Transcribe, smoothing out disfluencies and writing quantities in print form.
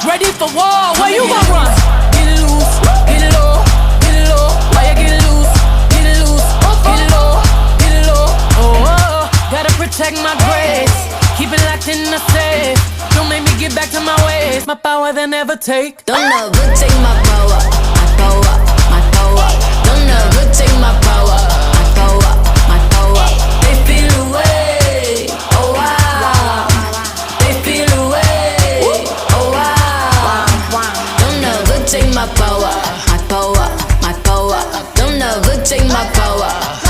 ready for war. Where you gon' run? Get loose, get low, get low. Why you get loose, get loose, get low, get low. Oh, oh, gotta protect my grace. Keep it locked in the safe. Don't make me get back to my ways. My power they never take. Don't ever take my power, my power, my power. Don't ever take my power, my power, my power. They feel away, oh wow. They feel away, oh wow. Don't ever take my power, my power, my power. Don't ever take my power.